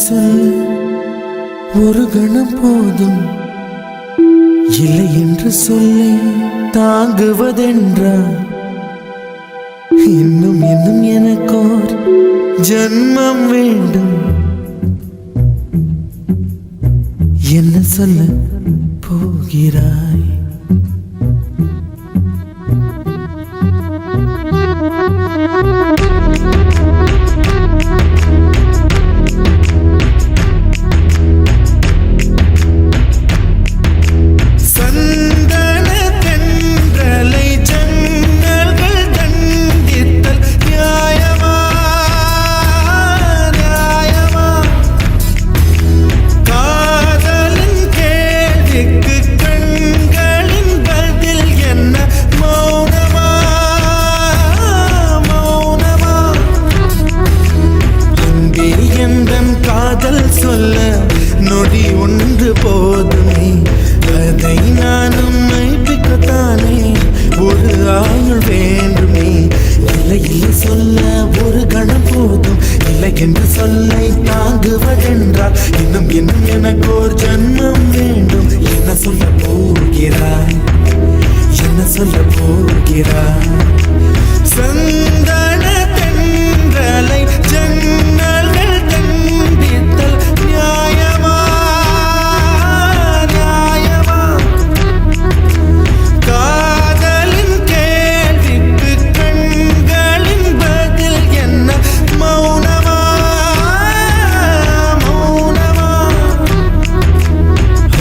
சொல்ல ஒரு கணம் போதும், இல்லை என்று சொல்லை தாங்குவதென்றால் இன்னும் இன்னும் எனக்கோர் ஜன்மம் வேண்டும். என்ன சொல்ல போகிறாய்? சொல்ல நொடி ஒன்று போதுமே, அதை நானும் மைப்பிக்கத்தானே ஒரு ஆயுள் வேண்டுமே. இல்லை இல்லை சொல்ல ஒரு கணம் போதும், இல்லை என்று சொல்லை தாங்குவதென்றால் இன்னும் இன்னும் எனக்கு ஒரு ஜன்மம் வேண்டும். என்ன சொல்ல போகிறாய்? என்ன சொல்ல போகிறாய்? சந்தன தென்றலை ஜன்னல்கள் தண்டித்தல் நியாயமா நியாயமா? காதலின் கேள்விக்கு கண்களின் பதில் என்ன மௌனமா மௌனமா?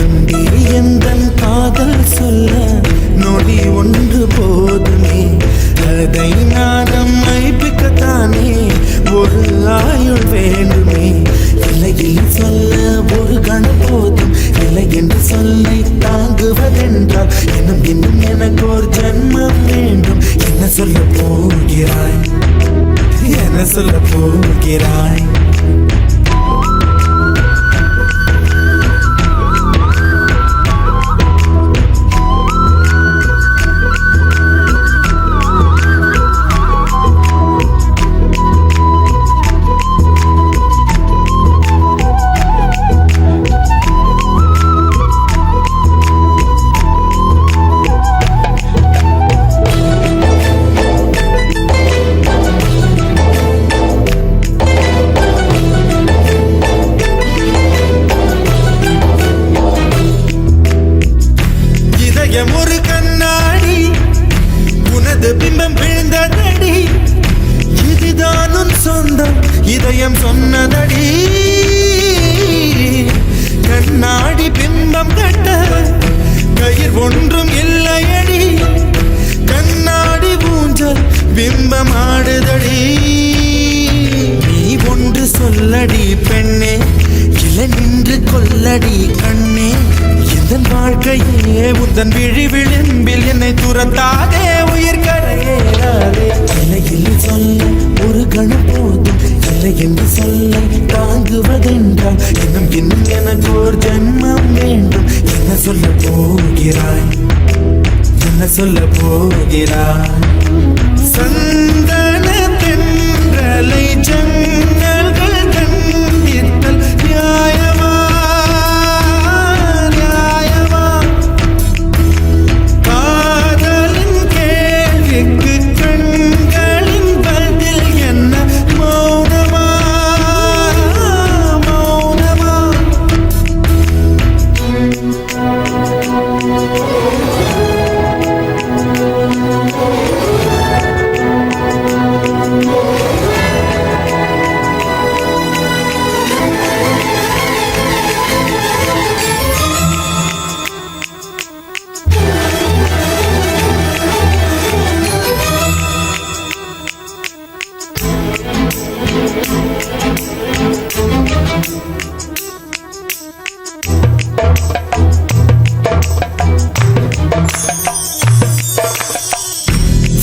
அங்கே எந்தன் காதல் சொல்ல நொடி ஒன்று போதுமே, அதை நானும் மைப்பிக்கத்தானே ஒரு ஆயுள் வேண்டுமே. இல்லை இல்லை சொல்ல ஒரு கணம் போதும், இல்லை என்று சொல்லை தாங்குவதென்றால் இன்னும் இன்னும் எனக்கு ஒரு ஜன்மம் வேண்டும். என்ன சொல்ல போகிறாய்? என்ன சொல்ல போகிறாய்? ஒரு கண்ணாடி உனது பிம்பம் விழுந்ததடி, இதுதானும் சொந்தம் இதயம் சொன்னதடி. கண்ணாடி பிம்பம் கட்ட கயிர் ஒன்றும் இல்லையடி, கண்ணாடி ஊஞ்சல் பிம்பம் ஆடுதடி. நீ ஒன்று சொல்லடி பெண்ணே, இல்லை நின்று கொல்லடி கண்ணே. என் வாழ்க்கையே உந்தன் விழி விளிம்பில் என்னை துரத்தாதே, உயிர் கரையேறாதே. இல்லை இல்லை சொல்ல ஒரு கணம் போதும், இல்லை என்று சொல்லை தாங்குவதென்றால் இன்னும் இன்னும் எனக்கு ஒரு ஜன்மம் வேண்டும். என்ன சொல்ல போகிறாய்? என்ன சொல்ல போகிறாய்? சந்தன தென்றலை ஜன்னல்கள் தண்டித்தல் நியாயமா நியாயமா? காதலின் கேள்விக்கு கண்களின் பதில் என்ன மௌனமா மௌனமா?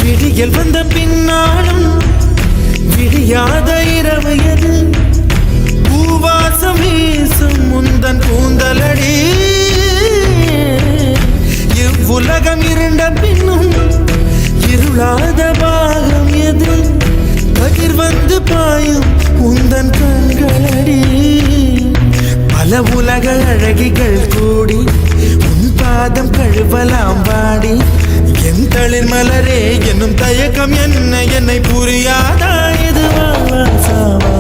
விடியல் வந்த பின்னாலும் விடியாத இரவு எது? பூவாசம் வீசும் முந்தன் கூந்தலடி. இவ்வுலகம் இருண்ட பின்னும் இருளாத பாகம் எது? கதிர் வந்து பாயும் உந்தன் கண்களடி. பல உலக அழகிகள் கூடி உன் பாதம் கழுவலாம் வாடி. என் தளிர் மலரே என்னும் தயக்கம் என்ன, என்னை புரியாதா இதுவா சாவா?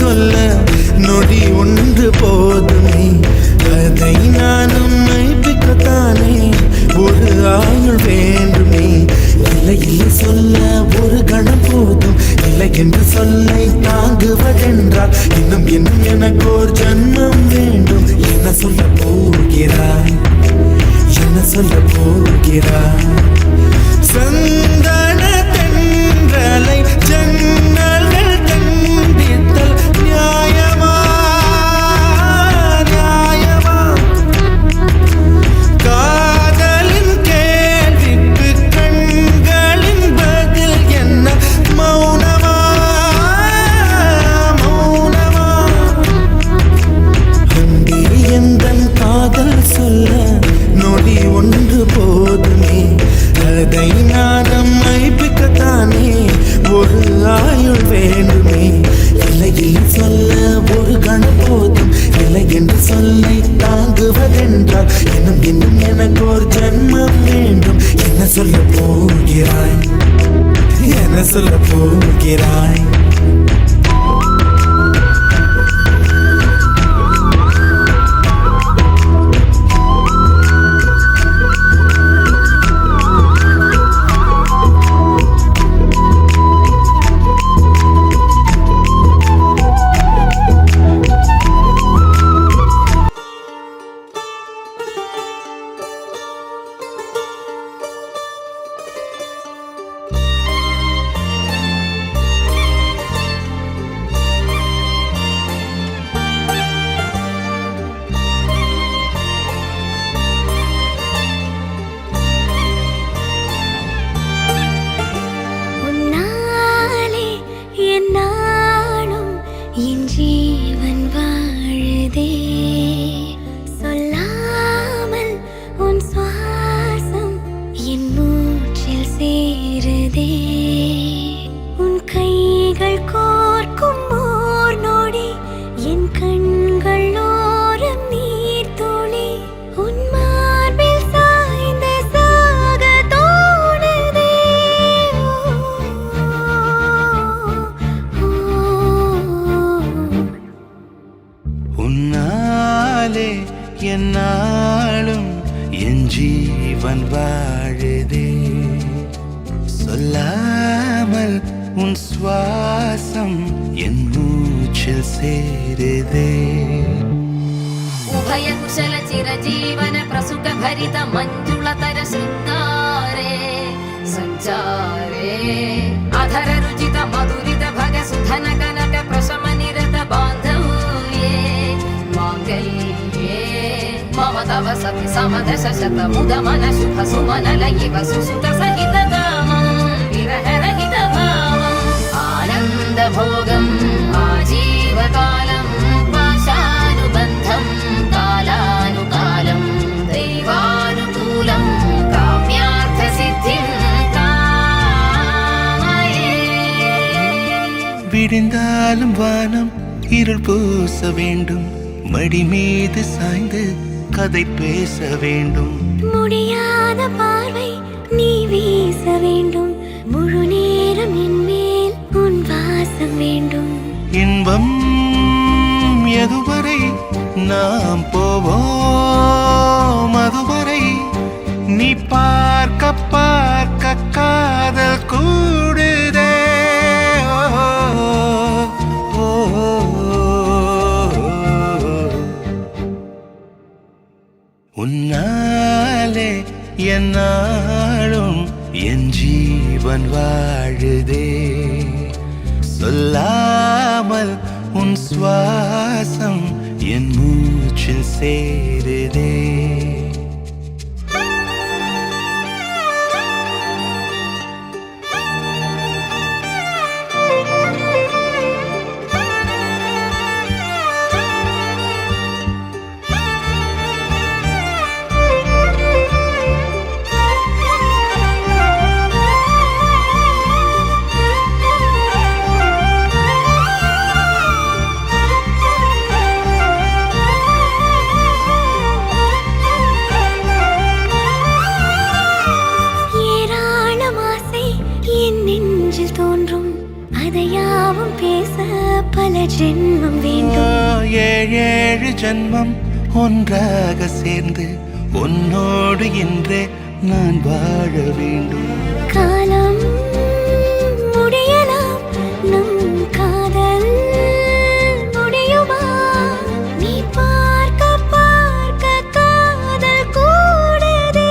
சொல்ல நொடி ஒன்று போதுமே, அதை நானும் மைப்பிக்கத்தானே ஒரு ஆயுள் வேண்டுமே. இல்லை இல்லை சொல்ல ஒரு கணம் போதும், இல்லை என்று சொல்லை தாங்குவதென்றால் இன்னும் இன்னும் எனக்கு ஒரு ஜன்மம் வேண்டும். என்ன சொல்ல போகிறாய், என்ன சொல்ல போகிறாய்? சந்தன தென்றலை ஜன்னல்கள் தண்டித்தல் நியாயமா நியாயமா? காதலின் கேள்விக்கு கண்களின் பதில் என்ன மௌனமா மௌனமா? அங்கே எந்தன் காதல் சொல்ல நொடி ஒன்று போதுமே, அதை நானும் மைப்பிக்கத்தானே ஒரு ஆயுள் வேண்டுமே. இல்லை இல்லை சொல்ல ஒரு கணம் போதும், இல்லை என்று சொல்லை தாங்குவதென்றால் இன்னும் இன்னும் எனக்கு ஒரு ஜன்மம் வேண்டும். என்ன சொல்ல போகிறாய், என்ன சொல்ல போகிறாய்? என்னாலும் என் ஜீவன் வாழுதே, சொல்லாமல் உன் சுவாசம் என் மூச்சில் சேருதே. உபய குஷல சிரஜீவன பிரசுக பரித மஞ்சுளதர சிருங்காரே சஞ்சாரே அதர ருஜித மதுரித भग सुधन कनक प्रशम निरत बांधव्ये मांगल्ये मम तव सति समदश शत मुद मन शुभ सुमन लयिव सुसुत सहित कामं विरह रहित भावं आनंद भोगं आजीवकालं पाशानुबन्धं कालानुकालं दैवानुकूलं काम्यार्थ सिद्धिं விடிந்தாலும் வானம் இருள் பூச வேண்டும், மடி மீது சாய்ந்து கதை பேச வேண்டும். முடியாத பார்வை நீ வீச வேண்டும். முழு நேரம் என் மேல் உன் வாசம் வேண்டும். இன்பம் எதுவரை நாம் போவோம் அதுவரை நீ பார்க்க பார்க்க காதல் கூடுதே. உன்னாலே என்னாலும் என் ஜீவன் வாழுதே. சொல்லாமல் உன் சுவாசம் என் மூச்சில் சேருதே. அதையாவும் பேச பல ஜென்மம் வேண்டும். ஏழு ஜென்மம் ஒன்றாக சேர்ந்து உன்னோடு இன்றே நான் வாழ வேண்டும். காலம் முடியலாம் நம் காதல் முடியுமா? நீ பார்க்க பார்க்க காதல் கூடுதே.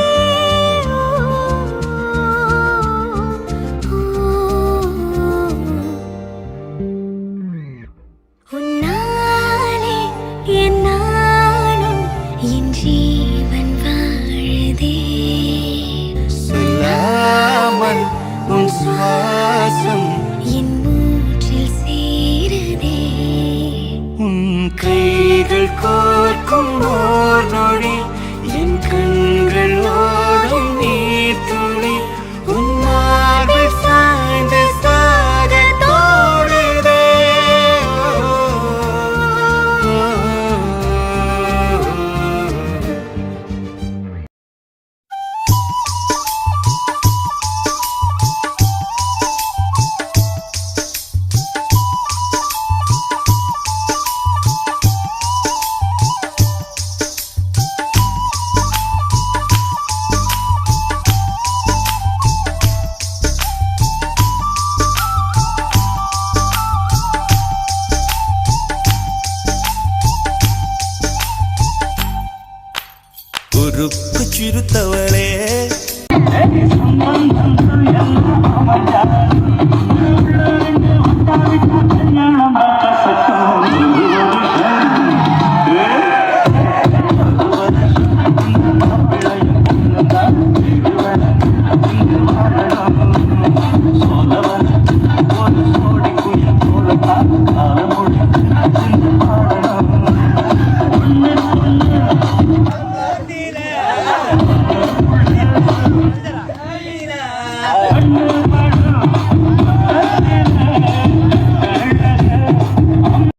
உன்னாலே என்னாலும் என் ஜீவன் வாழுதே. சொல்லாமல் உன் சுவாசம் என் மூச்சில் சேருதே. உன் கைகள் கோர்க்கும் ஓர் நொடி என் கண்கள் ஓடும் நீர் துளி உன் மார்பில் சாய்ந்து சாக தோடுதே. ഉറുക്കു ചുരുത്തവളെ கல்யாணம்